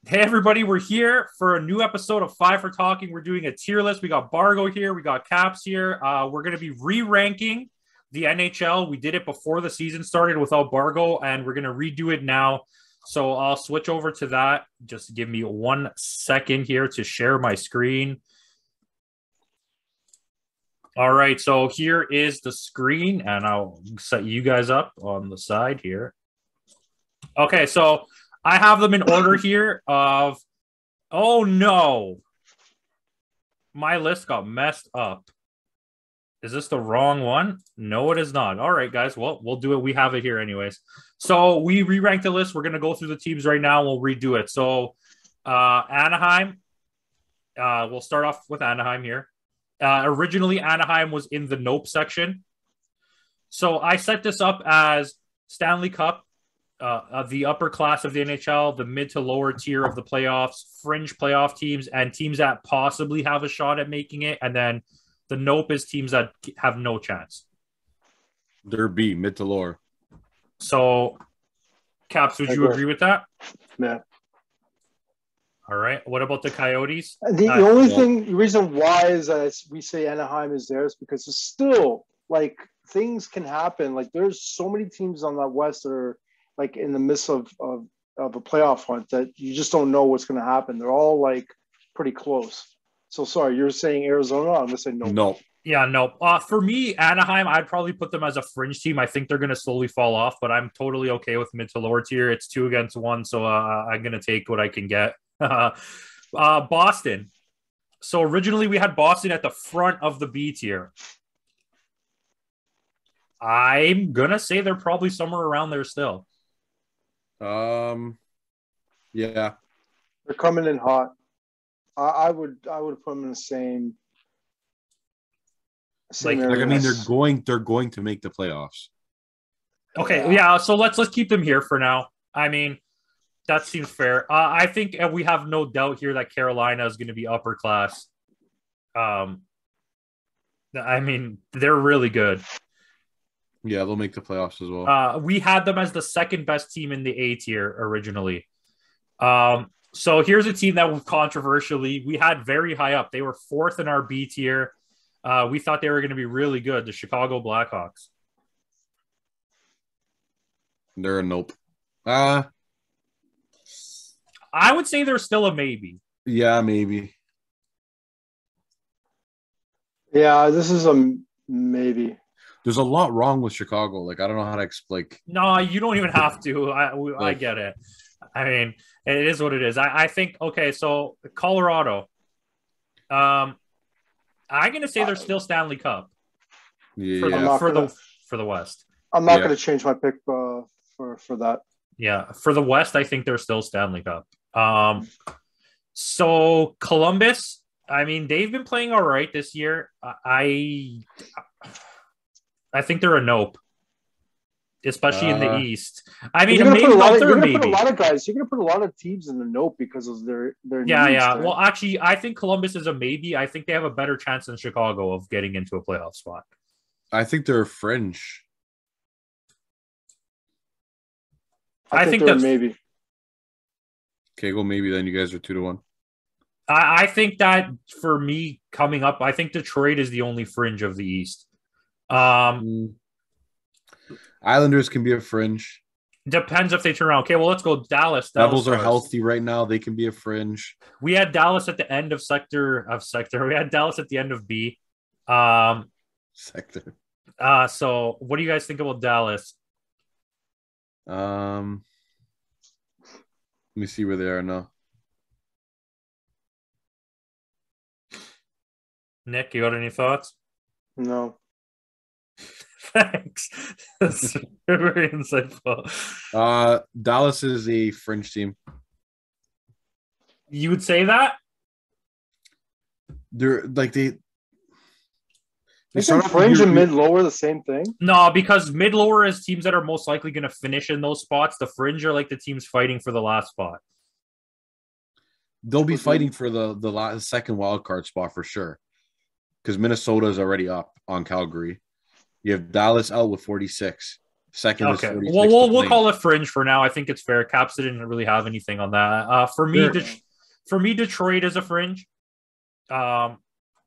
Hey everybody, we're here for a new episode of Five for Talking. We're doing a tier list. We got BARGO here, we got Caps here. We're going to be re-ranking the NHL. We did it before the season started without BARGO, and we're going to redo it now. So I'll switch over to that. Just give me 1 second here to share my screen. All right, so here is the screen, and I'll set you guys up on the side here. Okay, so I have them in order here of, oh no, my list got messed up. Is this the wrong one? No, it is not. All right, guys, well, we'll do it. We have it here anyways. So we re-ranked the list. We're going to go through the teams right now. We'll redo it. So Anaheim, we'll start off with Anaheim here. Originally, Anaheim was in the nope section. So I set this up as Stanley Cup, the upper class of the NHL, the mid to lower tier of the playoffs, fringe playoff teams, and teams that possibly have a shot at making it. And then the nope is teams that have no chance. They're B, mid to lower. So, Caps, would you agree with that? Yeah. All right. What about the Coyotes? The reason why is that we say Anaheim is there is because it's still, like, things can happen. Like, there's so many teams on that West that are, like, in the midst of a playoff hunt that you just don't know what's going to happen. They're all, like, pretty close. So, sorry, you're saying Arizona? I'm going to say no. No. Yeah, no. For me, Anaheim, I'd probably put them as a fringe team. I think they're going to slowly fall off, but I'm totally okay with mid to lower tier. It's 2 against 1, so I'm going to take what I can get. Boston. So originally we had Boston at the front of the B tier. I'm going to say they're probably somewhere around there still. Yeah. They're coming in hot. I would put them in the same area. Like, I mean, they're going to make the playoffs. Okay, yeah. So let's keep them here for now. I mean, that seems fair. I think we have no doubt here that Carolina is going to be upper class. I mean, they're really good. Yeah, they'll make the playoffs as well. We had them as the second best team in the A tier originally. So here's a team that controversially we had very high up. They were 4th in our B tier. We thought they were going to be really good. The Chicago Blackhawks. They're a nope. I would say they're still a maybe. Yeah, maybe. Yeah, this is a maybe. There's a lot wrong with Chicago. Like, I don't know how to explain. No, you don't even have to. I get it. I mean, it is what it is. I think, okay, so Colorado. I'm going to say they're still Stanley Cup. Yeah. For the West. I'm not going to change my pick for that. Yeah, for the West, I think they're still Stanley Cup. So Columbus, I mean, they've been playing all right this year. I think they're a nope, especially in the East. I mean, maybe you're going to put a lot of guys. You're going to put a lot of teams in the nope because of their yeah, needs, yeah. right? Well, actually, I think Columbus is a maybe. I think they have a better chance than Chicago of getting into a playoff spot. I think they're fringe. I think they're maybe. Okay, go maybe then. You guys are 2-1. I think that for me coming up, I think Detroit is the only fringe of the East. Islanders can be a fringe. Depends if they turn around. Okay, well, let's go Dallas. Devils are healthy right now. They can be a fringe. We had Dallas at the end of sector. We had Dallas at the end of B. Sector. So what do you guys think about Dallas? Let me see where they are now. Nick, you got any thoughts? No. Thanks. That's very insightful. Dallas is a fringe team. You would say that? They're like they Isn't fringe and mid-lower the same thing? No, because mid-lower is teams that are most likely going to finish in those spots. The fringe are like the teams fighting for the last spot. They'll be fighting for the second wild card spot for sure. Because Minnesota is already up on Calgary. You have Dallas out with 46. Second is Okay. 46. Well, to we'll 20. call it fringe for now. I think it's fair. Caps didn't really have anything on that. For me, Detroit is a fringe. Yeah,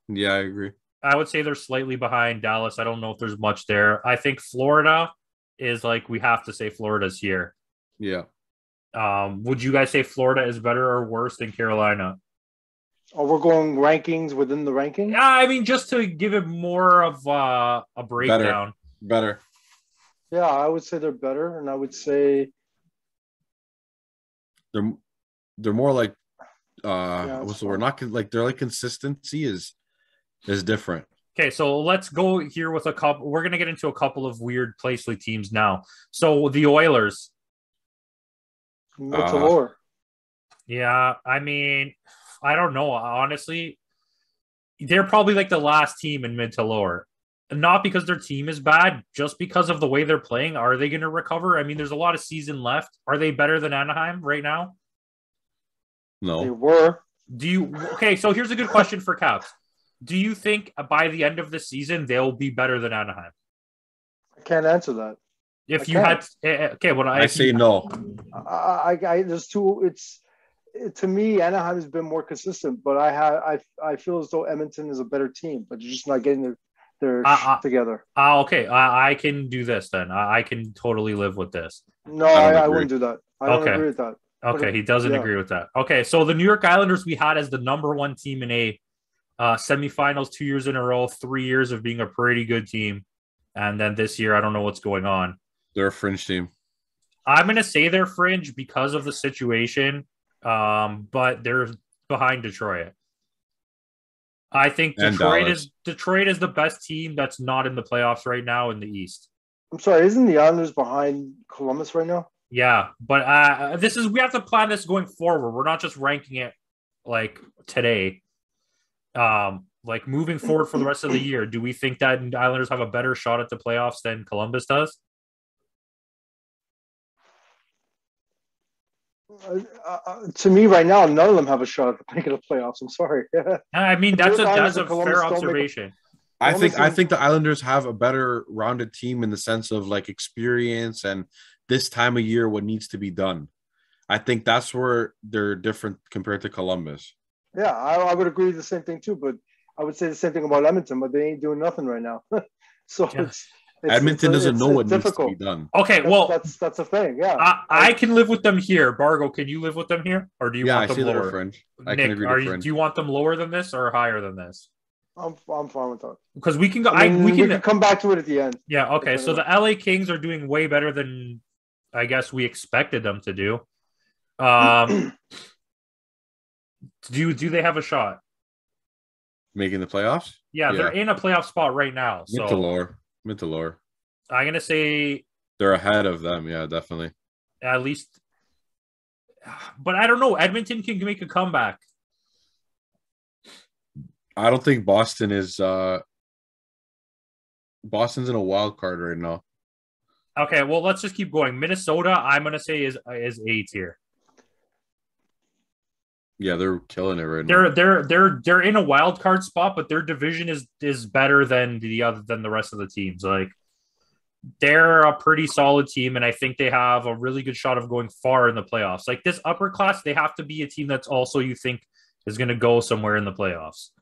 I agree. I would say they're slightly behind Dallas. I don't know if there's much there. I think Florida is like we have to say Florida's here. Yeah. Would you guys say Florida is better or worse than Carolina? Oh, we're going rankings within the rankings? Yeah, I mean, just to give it more of a breakdown. Better. Yeah, I would say they're better, and I would say they're more like what's the word? Not like they're like consistency is different. Okay, so let's go here with a couple. We're gonna get into a couple of weird placely teams now. So the Oilers. What's the lower? Yeah, I mean, I don't know. Honestly, they're probably like the last team in mid to lower. Not because their team is bad, just because of the way they're playing. Are they going to recover? I mean, there's a lot of season left. Are they better than Anaheim right now? No. They were. Okay, so here's a good question for Caps. Do you think by the end of the season they'll be better than Anaheim? I can't answer that. If you had okay, well I say no. I there's two. To me, Anaheim has been more consistent, but I feel as though Edmonton is a better team, but you're just not getting their together. Okay, I can do this then. I can totally live with this. No, I wouldn't do that. I don't agree with that. Okay, he doesn't agree with that. Okay, so the New York Islanders we had as the number one team in a semifinals 2 years in a row, 3 years of being a pretty good team, and then this year I don't know what's going on. They're a fringe team. I'm going to say they're fringe because of the situation, but they're behind Detroit. I think Detroit is the best team that's not in the playoffs right now in the East. I'm sorry, isn't the Islanders behind Columbus right now? Yeah, but we have to plan this going forward. We're not just ranking it like today. Like moving forward for the rest of the year, do we think that Islanders have a better shot at the playoffs than Columbus does? To me, right now, none of them have a shot at making the playoffs. I'm sorry. I mean, that's a fair observation. I think the Islanders have a better rounded team in the sense of like experience and this time of year what needs to be done. I think that's where they're different compared to Columbus. Yeah, I would agree with the same thing too, but I would say the same thing about Edmonton, but they ain't doing nothing right now. So yeah. Edmonton doesn't know what difficult. Needs to be done. Okay, that's a thing. Yeah, I can live with them here. BARGO, can you live with them here, or do you want them lower? Fringe. Nick, do you want them lower than this or higher than this? I'm fine with that because we can go. we can come back to it at the end. Yeah. Okay. So the LA Kings are doing way better than I guess we expected them to do. Do they have a shot making the playoffs? Yeah, they're in a playoff spot right now. Mid to lower. I'm gonna say they're ahead of them. Yeah, definitely. At least, but I don't know. Edmonton can make a comeback. I don't think Boston is. Boston's in a wild card right now. Okay, well, let's just keep going. Minnesota, I'm gonna say is A tier. Yeah, they're killing it right now. They're in a wild card spot, but their division is better than the rest of the teams. Like they're a pretty solid team, and I think they have a really good shot of going far in the playoffs. Like this upper class, they have to be a team that's also you think is going to go somewhere in the playoffs.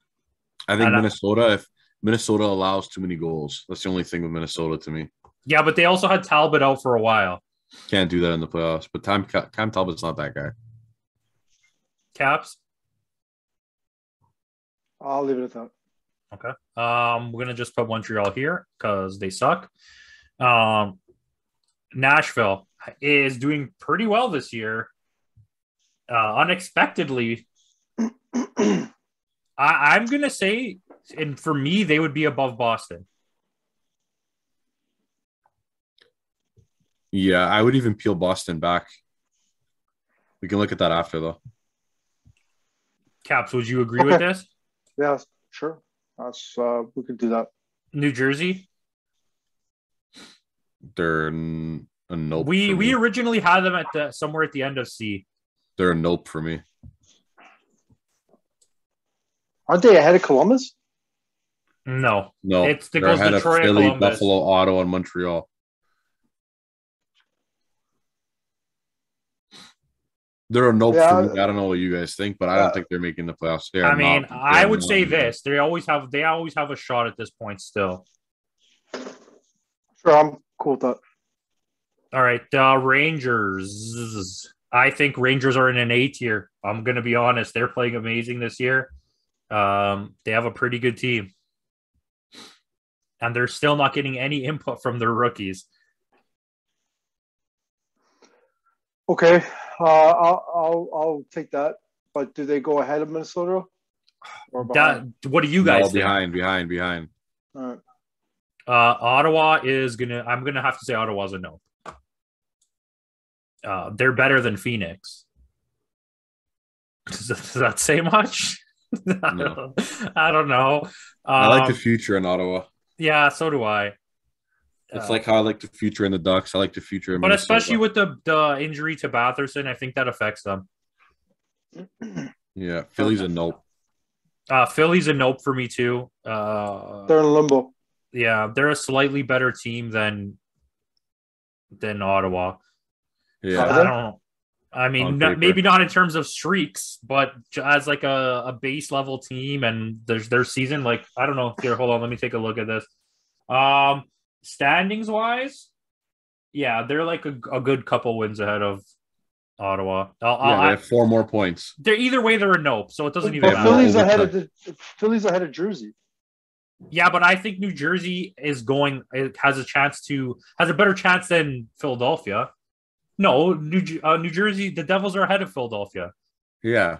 I think if Minnesota allows too many goals, that's the only thing with Minnesota to me. Yeah, but they also had Talbot out for a while. Can't do that in the playoffs. But Cam Talbot's not that guy. Caps? I'll leave it at that. Okay. We're gonna just put Montreal here because they suck. Nashville is doing pretty well this year. Unexpectedly. I'm gonna say, and for me, they would be above Boston. Yeah, I would even peel Boston back. We can look at that after, though. Caps, would you agree with this? Yeah, sure. We could do that. New Jersey? They're a nope. We originally had them at somewhere at the end of C. They're a nope for me. Aren't they ahead of Columbus? No. It goes Detroit, Philly, Columbus. Buffalo, Ottawa, and Montreal. They're a nope Yeah. for me. I don't know what you guys think, but I don't think they're making the playoffs. They are I mean, not. I would say this: they always have a shot at this point still. Sure, I'm cool with that. All right, Rangers. I think Rangers are in an A tier. I'm gonna be honest; they're playing amazing this year. They have a pretty good team, and they're still not getting any input from their rookies. Okay, I'll take that. But do they go ahead of Minnesota or behind? What do you guys think? Behind. All right. Ottawa is gonna. I'm gonna have to say Ottawa's a no. They're better than Phoenix. Does that say much? No. I don't know. I like the future in Ottawa. Yeah, so do I. It's like how I like the future in the Ducks. I like the future in but Minnesota. Especially with the injury to Batherson, I think that affects them. Yeah, Philly's a nope. Philly's a nope for me too. They're in limbo. Yeah, they're a slightly better team than Ottawa. Yeah, I don't. I mean, maybe not in terms of streaks, but as like a base level team and their season. Like I don't know. Here, hold on. Let me take a look at this. Standings wise, yeah, they're like a good couple wins ahead of Ottawa. They have 4 more points. They're either way. They're a nope, so it doesn't even matter. Philly's ahead of Jersey. Yeah, but I think New Jersey has a better chance than Philadelphia. No, New Jersey, the Devils are ahead of Philadelphia. Yeah.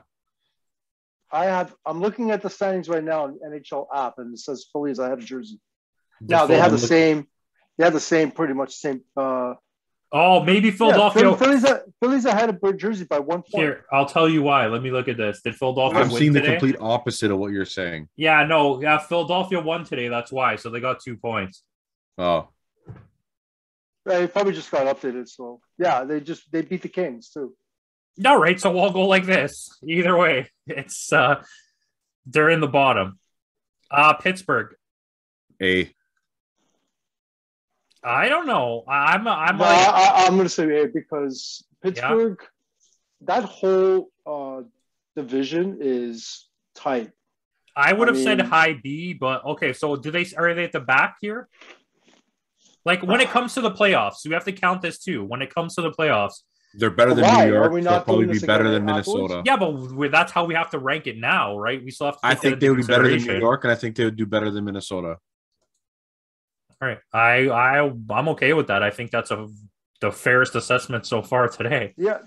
I'm looking at the standings right now on NHL app, and it says Philly is ahead of Jersey. Now they have the same. They have the same, pretty much same. Maybe Philadelphia. Yeah, Philly's ahead of Jersey by 1 point. Here, I'll tell you why. Let me look at this. Did Philadelphia I'm win seeing today? the complete opposite of what you're saying. Yeah, no. Yeah, Philadelphia won today. That's why. So they got 2 points. Oh. They probably just got updated. So, yeah, they beat the Kings, too. All right, so we'll go like this. Either way, it's they're in the bottom. Pittsburgh. A. I don't know. I'm going to say A because Pittsburgh, that whole division is tight. I would have said high B, but okay. So are they at the back here? Like when it comes to the playoffs, we have to count this too. When it comes to the playoffs, they're better than New York. They'll probably be better than Minnesota. Yeah, but that's how we have to rank it now, right? We still have to. I think they would be better than New York, and I think they would do better than Minnesota. All right, I'm okay with that. I think that's the fairest assessment so far today. Yeah,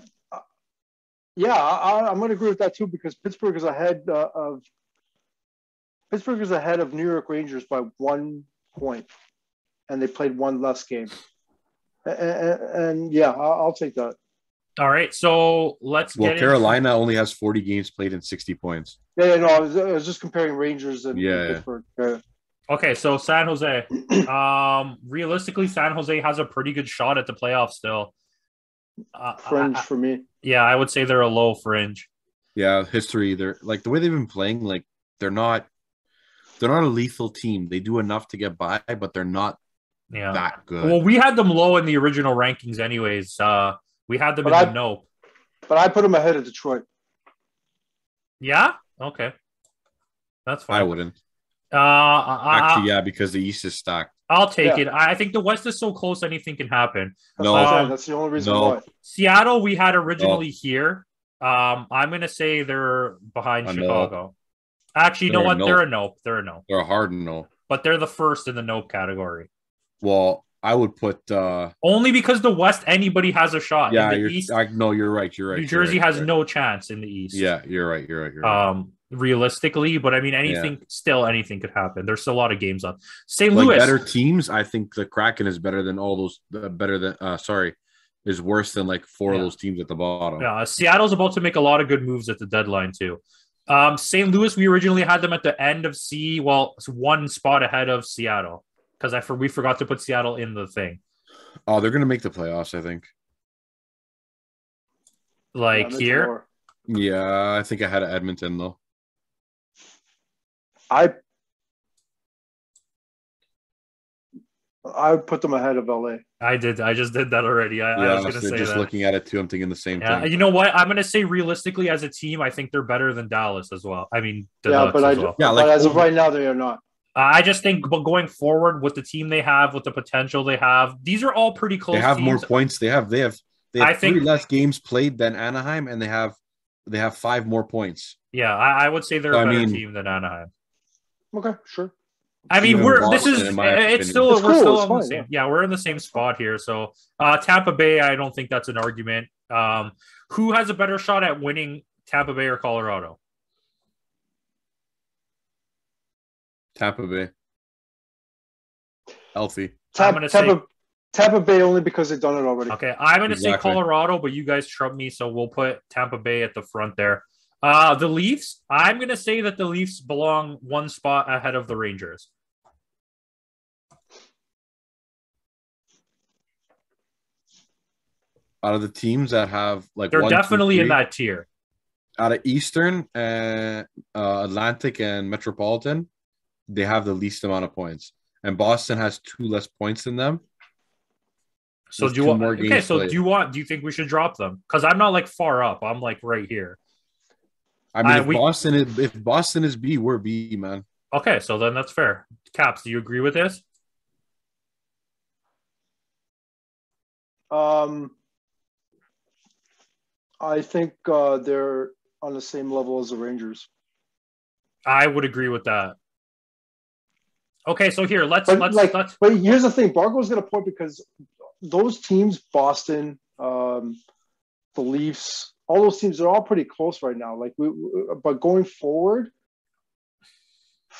I'm going to agree with that too because Pittsburgh is ahead of New York Rangers by 1 point, and they played 1 less game. And yeah, I'll take that. All right, so let's get Carolina only has 40 games played and 60 points. Yeah, no, I was just comparing Rangers and Pittsburgh. Yeah. Okay, so San Jose. Realistically, San Jose has a pretty good shot at the playoffs still. Fringe for me. Yeah, I would say they're a low fringe. Yeah, history. They're like the way they've been playing. Like they're not a lethal team. They do enough to get by, but they're not that good. Well, we had them low in the original rankings, anyways. We had them in the nope. But I put them ahead of Detroit. Yeah. Okay. That's fine. I wouldn't. Actually, yeah, because the East is stacked. I'll take it. I think the West is so close, anything can happen. That's the only reason why. Seattle, we had originally here. I'm going to say they're behind Chicago. Actually, you know what? They're a nope. They're a nope. They're a hard nope. But they're the first in the nope category. Well, I would put only because the West, anybody has a shot. Yeah, in the East, you're right. New Jersey has no chance in the East. Yeah, you're right. Realistically, but I mean, anything could happen. There's still a lot of games on. St. Louis, better teams. I think the Kraken is better than all those. Is worse than like 4 of those teams at the bottom. Yeah, Seattle's about to make a lot of good moves at the deadline too. St. Louis, we originally had them at the end of C. Well, it's 1 spot ahead of Seattle because we forgot to put Seattle in the thing. Oh, they're gonna make the playoffs, I think. Here. Yeah, I think I had Edmonton though. I would put them ahead of LA. I did. I just did that already. I was going to say just that. looking at it too, I'm thinking the same thing. You know what? I'm going to say realistically, as a team, I think they're better than Dallas as well. I mean, the Yeah, Ducks but as well. but as of right now, they are not. I just think, but going forward with the team they have, with the potential they have, these are all pretty close. They have teams. more points. They have 3 less games played than Anaheim, and they have 5 more points. Yeah, I would say they're a better team than Anaheim. Okay, sure. I mean, we're still on the same. Yeah, we're in the same spot here. So Tampa Bay, I don't think that's an argument. Who has a better shot at winning, Tampa Bay or Colorado? Tampa Bay. Healthy. Tampa Bay only because they've done it already. Okay, I'm going to say Colorado, but you guys trump me, so we'll put Tampa Bay at the front there. The Leafs, I'm going to say that the Leafs belong one spot ahead of the Rangers. Out of the teams that have they're definitely in that tier. Out of Eastern, Atlantic, and Metropolitan, they have the least amount of points, and Boston has 2 less points than them. So do you think we should drop them? Because I'm not far up. I'm right here. I mean, if Boston is B, we're B, man. Okay, so then that's fair. Caps, do you agree with this? I think they're on the same level as the Rangers. I would agree with that. Okay, so here let's. But here's the thing: Bargo's going to point because those teams, Boston, the Leafs, all those teams are all pretty close right now. But going forward,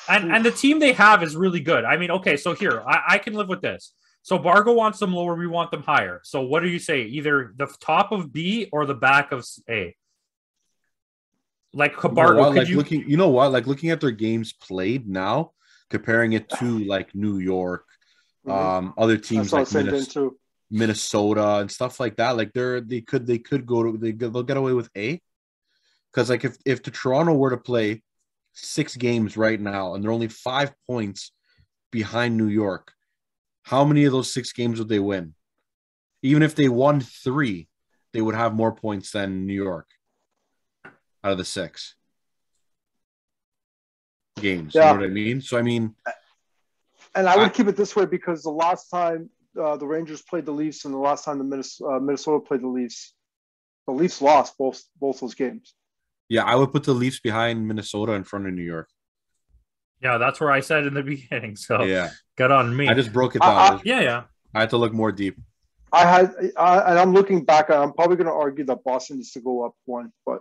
and the team they have is really good. I mean, okay, so here I can live with this. So Bargo wants them lower, we want them higher. So what do you say? Either the top of B or the back of A? Bargo, looking at their games played now, comparing it to New York, other teams like Minnesota and stuff like that. They'll get away with A, because if the Toronto were to play 6 games right now and they're only 5 points behind New York, how many of those 6 games would they win? Even if they won 3, they would have more points than New York out of the 6 games. Yeah. You know what I mean? So, and I would keep it this way, because the last time the Rangers played the Leafs and the last time the Minnesota played the Leafs lost both those games. Yeah, I would put the Leafs behind Minnesota in front of New York. Yeah, that's where I said in the beginning. So yeah, get on me. I just broke it down. Yeah. I had to look more deep. and I'm looking back. I'm probably going to argue that Boston needs to go up 1, but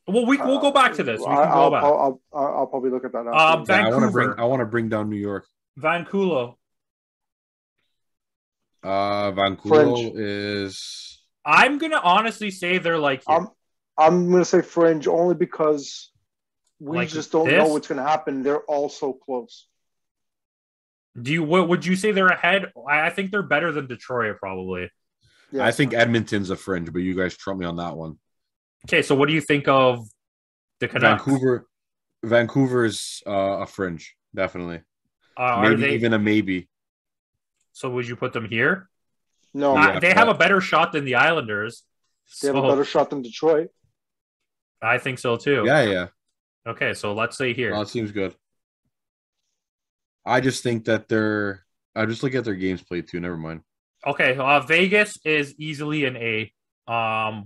we'll go back to this. I'll probably look at that. Vancouver. I want to bring down New York. Vancouver. Vancouver is. I'm gonna honestly say they're here. I'm gonna say fringe only because we just don't know what's gonna happen. They're all so close. Would you say they're ahead? I think they're better than Detroit, probably. Yeah, I think Edmonton's a fringe, but you guys trump me on that one. Okay, so what do you think of the Canucks? Vancouver's a fringe, definitely. Even a maybe. So would you put them here? No. They have a better shot than the Islanders. They have a better shot than Detroit. I think so too. Yeah. Okay, so let's say here. That seems good. I just think that I just look at their games played too. Never mind. Okay, Vegas is easily an A.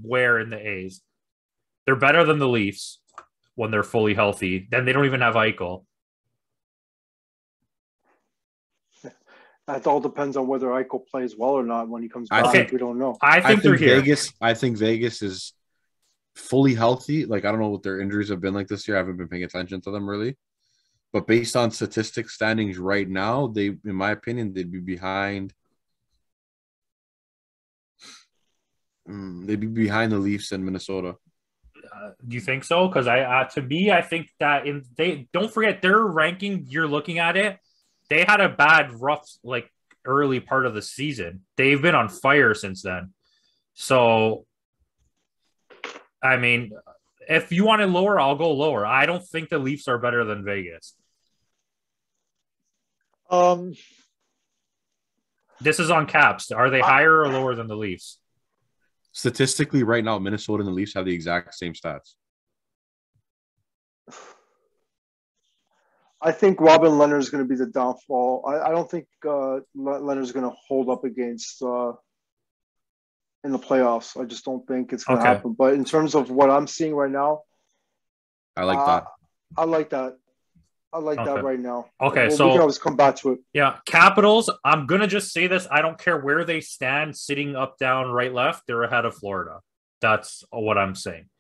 Where in the A's? They're better than the Leafs when they're fully healthy. Then they don't even have Eichel. That all depends on whether Eichel plays well or not when he comes back. We don't know. I think they're here. I think Vegas is fully healthy. I don't know what their injuries have been like this year. I haven't been paying attention to them really. But based on statistics standings right now, in my opinion, they'd be behind. They'd be behind the Leafs and Minnesota. Do you think so? Because to me, I think that they don't forget their ranking. You're looking at it. They had a bad, rough, early part of the season. They've been on fire since then. So, if you want it lower, I'll go lower. I don't think the Leafs are better than Vegas. This is on Caps. Are they higher or lower than the Leafs? Statistically, right now, Minnesota and the Leafs have the exact same stats. I think Robin Leonard is going to be the downfall. I don't think Leonard is going to hold up against in the playoffs. I just don't think it's going to happen. But in terms of what I'm seeing right now, I like that. I like that. I like that right now. Okay, so we can always come back to it. Yeah, Capitals. I'm gonna just say this. I don't care where they stand, sitting up, down, right, left. They're ahead of Florida. That's what I'm saying.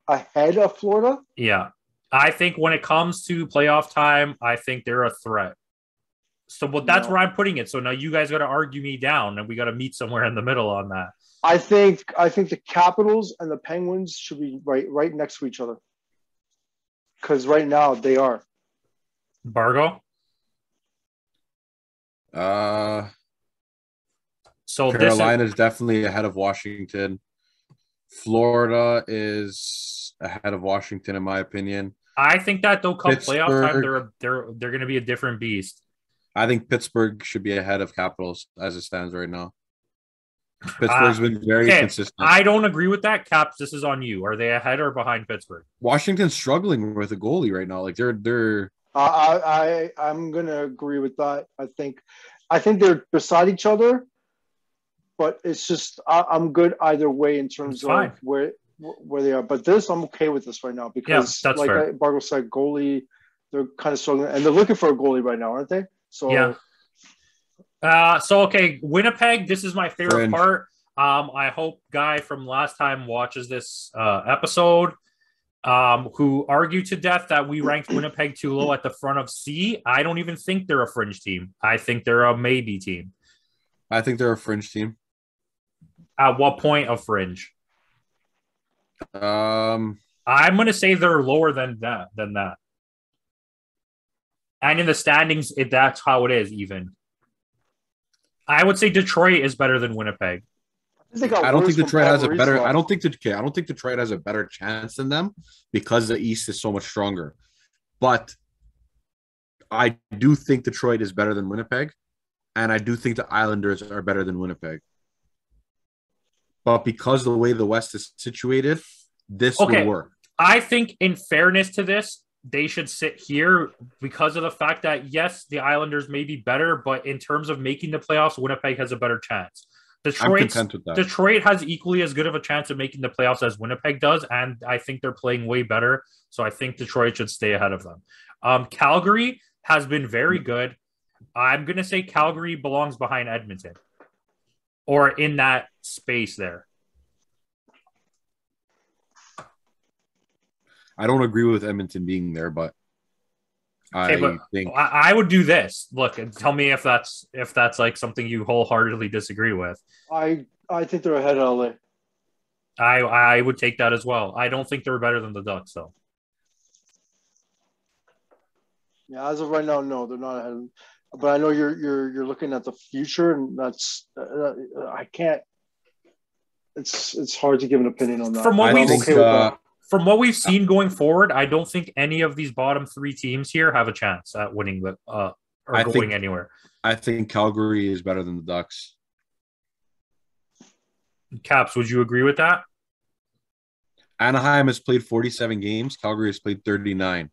Ahead of Florida? Yeah, I think when it comes to playoff time, I think they're a threat. So, but that's where I'm putting it. So now you guys got to argue me down, and we got to meet somewhere in the middle on that. I think the Capitals and the Penguins should be right next to each other. Because right now they are. BARGO? So Carolina is definitely ahead of Washington. Florida is ahead of Washington, in my opinion. I think that though, come playoff time, they're going to be a different beast. I think Pittsburgh should be ahead of Capitals as it stands right now. Pittsburgh's been very consistent. I don't agree with that. Caps, this is on you. Are they ahead or behind Pittsburgh? Washington's struggling with a goalie right now. Like they're. I'm gonna agree with that. I think they're beside each other, but it's just I'm good either way in terms of where they are. But I'm okay with this right now because, like BARGO said, goalie, they're kind of struggling and they're looking for a goalie right now, aren't they? So yeah. Winnipeg. This is my favorite part. I hope Guy from last time watches this episode. Who argued to death that we ranked Winnipeg too low at the front of C. I don't even think they're a fringe team. I think they're a maybe team. I think they're a fringe team. At what point of fringe? I'm going to say they're lower than that. And in the standings, that's how it is even. I would say Detroit is better than Winnipeg. I don't think Detroit has a better. I don't think Detroit has a better chance than them because the East is so much stronger. But I do think Detroit is better than Winnipeg, and I do think the Islanders are better than Winnipeg. But because the way the West is situated, this would work. I think, in fairness to this, they should sit here because of the fact that yes, the Islanders may be better, but in terms of making the playoffs, Winnipeg has a better chance. Detroit has equally as good of a chance of making the playoffs as Winnipeg does, and I think they're playing way better. So I think Detroit should stay ahead of them. Calgary has been very good. I'm going to say Calgary belongs behind Edmonton or in that space there. I don't agree with Edmonton being there, but I would do this. Look, and tell me if that's like something you wholeheartedly disagree with. I think they're ahead of LA. I would take that as well. I don't think they're better than the Ducks, though. Yeah, as of right now, no, they're not ahead. But I know you're looking at the future, and that's I can't. It's hard to give an opinion on that. From what we've seen going forward, I don't think any of these bottom three teams here have a chance at winning going anywhere. I think Calgary is better than the Ducks. Caps, would you agree with that? Anaheim has played 47 games. Calgary has played 39.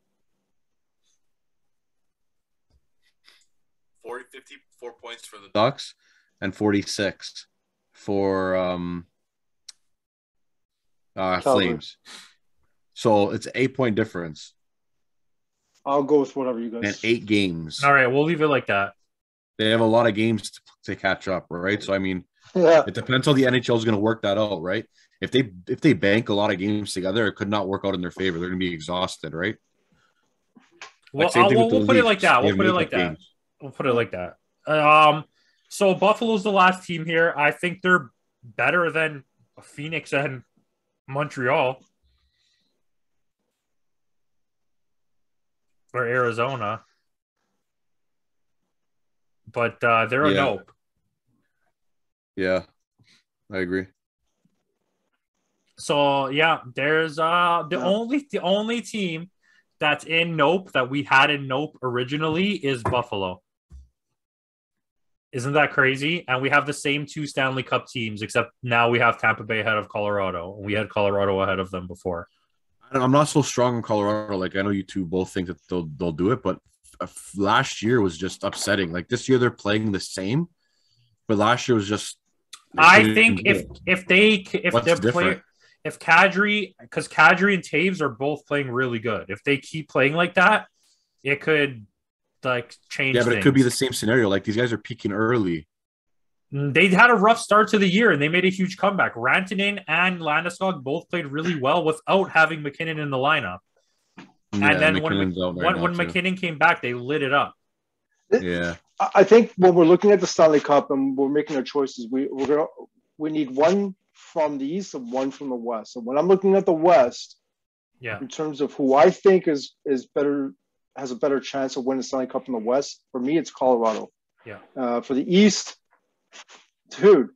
54 points for the Ducks and 46 for Flames. So it's an 8-point difference. I'll go with whatever you guys. And 8 games. All right, we'll leave it like that. They have a lot of games to catch up, right? So I mean, it depends how the NHL is going to work that out, right? If they bank a lot of games together, it could not work out in their favor. They're going to be exhausted, right? Well, we'll put it like that. We'll put it like that. So Buffalo's the last team here. I think they're better than Phoenix and Montreal. Or Arizona. But they're a nope. Yeah, I agree. So yeah, there's the only team that's in nope that we had in nope originally is Buffalo. Isn't that crazy? And we have the same two Stanley Cup teams, except now we have Tampa Bay ahead of Colorado. We had Colorado ahead of them before. I'm not so strong in Colorado. Like I know you two both think that they'll do it, but last year was just upsetting. Like this year they're playing the same, but last year was just. I think if Kadri, because Kadri and Taves are both playing really good. If they keep playing like that, it could like change. Yeah, but things. It could be the same scenario. Like these guys are peaking early. They had a rough start to the year and they made a huge comeback. Rantanen and Landeskog both played really well without having McKinnon in the lineup. Yeah, and then when McKinnon came back, they lit it up. Yeah. I think when we're looking at the Stanley Cup and we're making our choices, we need one from the East and one from the West. And when I'm looking at the West, in terms of who I think is better, has a better chance of winning the Stanley Cup in the West, for me, it's Colorado. Yeah. For the East, dude,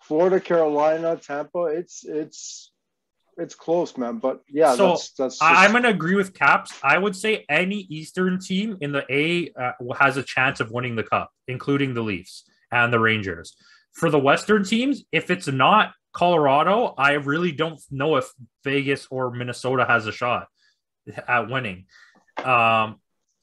Florida, Carolina, Tampa, it's close, man. But yeah, so that's just... I'm going to agree with Caps. I would say any Eastern team in the A has a chance of winning the Cup, including the Leafs and the Rangers. For the Western teams, if it's not Colorado, I really don't know if Vegas or Minnesota has a shot at winning.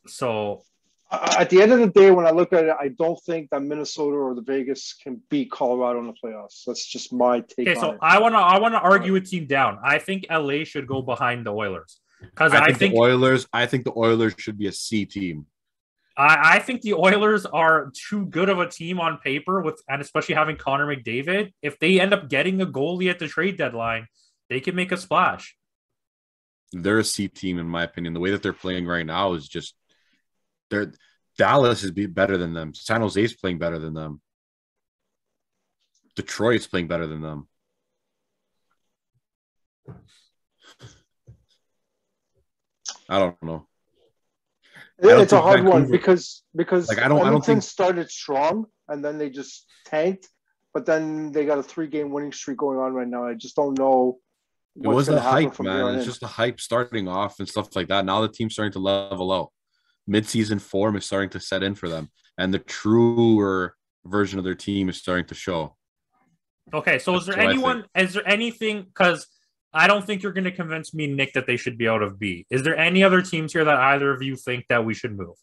So at the end of the day, when I look at it, I don't think that Minnesota or the Vegas can beat Colorado in the playoffs. That's just my take. Okay, so I want to argue a team down. I think LA should go behind the Oilers because I think the Oilers should be a C team. I think the Oilers are too good of a team on paper, and especially having Connor McDavid. If they end up getting a goalie at the trade deadline, they can make a splash. They're a C team, in my opinion. The way that they're playing right now is just Dallas is better than them. San Jose is playing better than them. Detroit's playing better than them. I don't know. It's a hard one because like I don't think started strong and then they just tanked, but then they got a 3-game winning streak going on right now. I just don't know. It was the hype, man. It's just the hype starting off and stuff like that. Now the team's starting to level out. Mid-season form is starting to set in for them, and the truer version of their team is starting to show. Okay, so is there anything? Because I don't think you're going to convince me, Nick, that they should be out of B. Is there any other teams here that either of you think that we should move?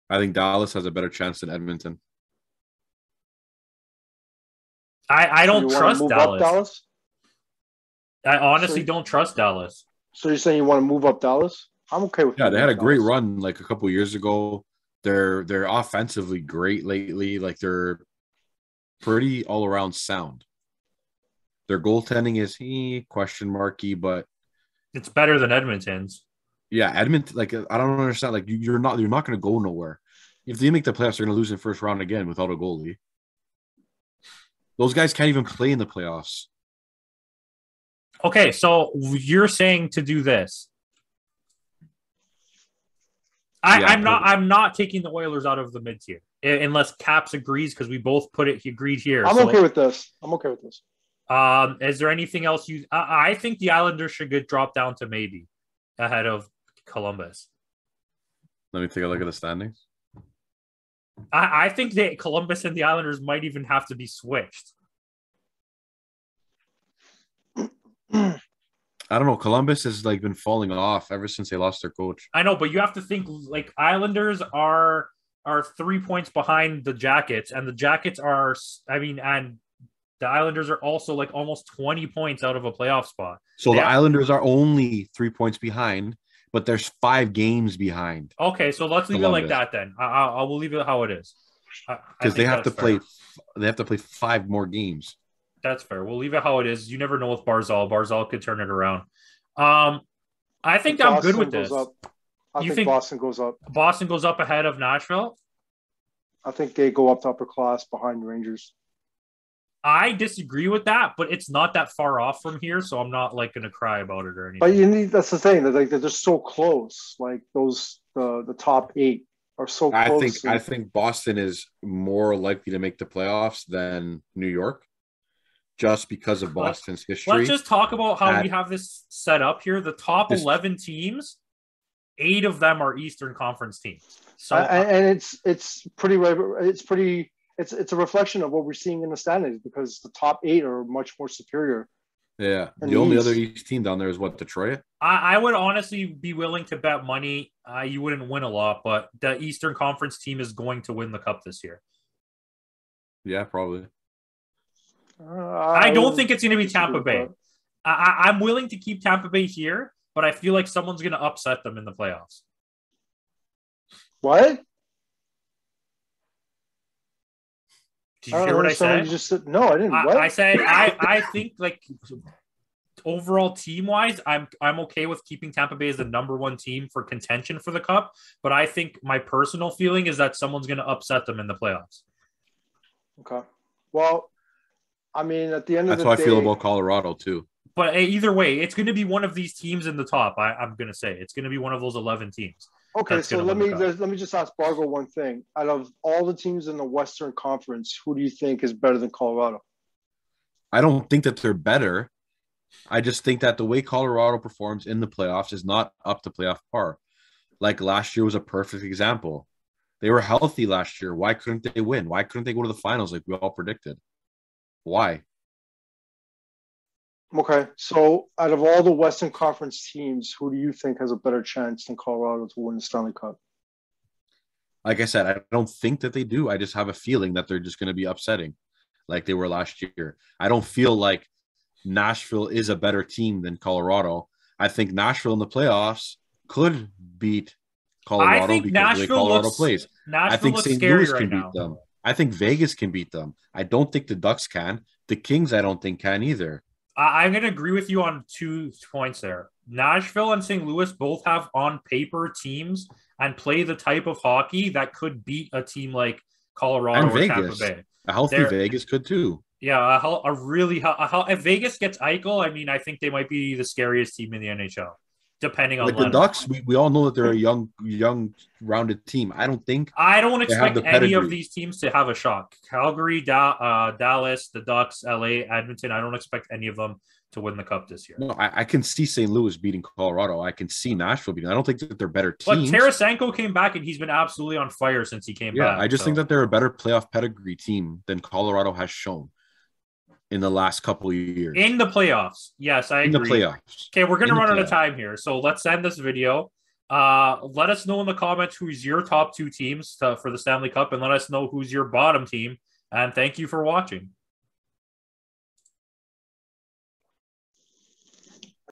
I think Dallas has a better chance than Edmonton. I don't trust Dallas. I honestly don't trust Dallas. So you're saying you want to move up Dallas? I'm okay with that. Yeah, they had a great run like a couple of years ago. They're offensively great lately. Like they're pretty all around sound. Their goaltending is question marky, but it's better than Edmonton's. Yeah, Edmonton. Like I don't understand. Like you're not going to go nowhere. If they make the playoffs, they're going to lose in the first round again without a goalie. Those guys can't even play in the playoffs. Okay, so you're saying to do this. I'm not taking the Oilers out of the mid tier unless Caps agrees because we both agreed here. I'm okay with this. Is there anything else I think the Islanders should get dropped down to maybe ahead of Columbus. Let me take a look at the standings. I think that Columbus and the Islanders might even have to be switched. I don't know. Columbus has been falling off ever since they lost their coach. I know, but you have to think Islanders are 3 points behind the Jackets, and the Jackets are, and the Islanders are also almost 20 points out of a playoff spot. So the Islanders are only 3 points behind, but there's 5 games behind. Okay, so let's leave it like that then. I will leave it how it is. Because they have to play. They have to play 5 more games. That's fair. We'll leave it how it is. You never know with Barzal. Barzal could turn it around. I think I'm good with this. I think Boston goes up. Boston goes up ahead of Nashville? I think they go up to upper class behind Rangers. I disagree with that, but it's not that far off from here, so I'm not going to cry about it or anything. But that's the thing. They're just so close. The top 8 are so close. I think Boston is more likely to make the playoffs than New York. Just because of Boston's history. Let's just talk about how we have this set up here. The top 11 teams 8 of them are Eastern Conference teams. So and it's a reflection of what we're seeing in the standings because the top 8 are much more superior. Yeah. The only other East team down there is what, Detroit? I would honestly be willing to bet money. You wouldn't win a lot, but the Eastern Conference team is going to win the cup this year. Yeah, probably. I don't think it's going to be Tampa Bay. I'm willing to keep Tampa Bay here, but I feel like someone's going to upset them in the playoffs. What? Did you hear what I said? You just said? No, I didn't. What? I said I think like overall team-wise, I'm okay with keeping Tampa Bay as the number 1 team for contention for the cup, but I think my personal feeling is that someone's going to upset them in the playoffs. Okay. Well, I mean, at the end of the day... That's how I feel about Colorado, too. But either way, it's going to be one of these teams in the top. I'm going to say it's going to be one of those 11 teams. Okay, so let me just ask BARGO one thing. Out of all the teams in the Western Conference, who do you think is better than Colorado? I don't think that they're better. I just think that the way Colorado performs in the playoffs is not up to playoff par. Like last year was a perfect example. They were healthy last year. Why couldn't they win? Why couldn't they go to the finals like we all predicted? Why? Okay, so out of all the Western Conference teams, who do you think has a better chance than Colorado to win the Stanley Cup? Like I said, I don't think that they do. I just have a feeling that they're just going to be upsetting like they were last year. I don't feel like Nashville is a better team than Colorado. I think Nashville in the playoffs could beat Colorado because the way Colorado plays. Nashville I think looks St. Louis can beat them. I think Vegas can beat them. I don't think the Ducks can. The Kings, I don't think can either. I'm going to agree with you on 2 points there. Nashville and St. Louis both have on paper teams and play the type of hockey that could beat a team like Colorado and or Vegas. Tampa Bay. A healthy Vegas could too. Yeah, if Vegas gets Eichel, I mean, I think they might be the scariest team in the NHL. Depending on like the Ducks, we all know that they're a young, rounded team. I don't expect any of these teams to have a shot. Calgary, Dallas, the Ducks, LA, Edmonton. I don't expect any of them to win the cup this year. No, I can see St. Louis beating Colorado. I can see Nashville beating. I don't think that they're better teams. But Tarasenko came back and he's been absolutely on fire since he came back. I just think that they're a better playoff pedigree team than Colorado has shown in the last couple of years. In the playoffs. Yes, I agree. In the playoffs. Okay, we're going to run out of time here. So let's end this video. Let us know in the comments who's your top 2 teams for the Stanley Cup, and let us know who's your bottom team. And thank you for watching.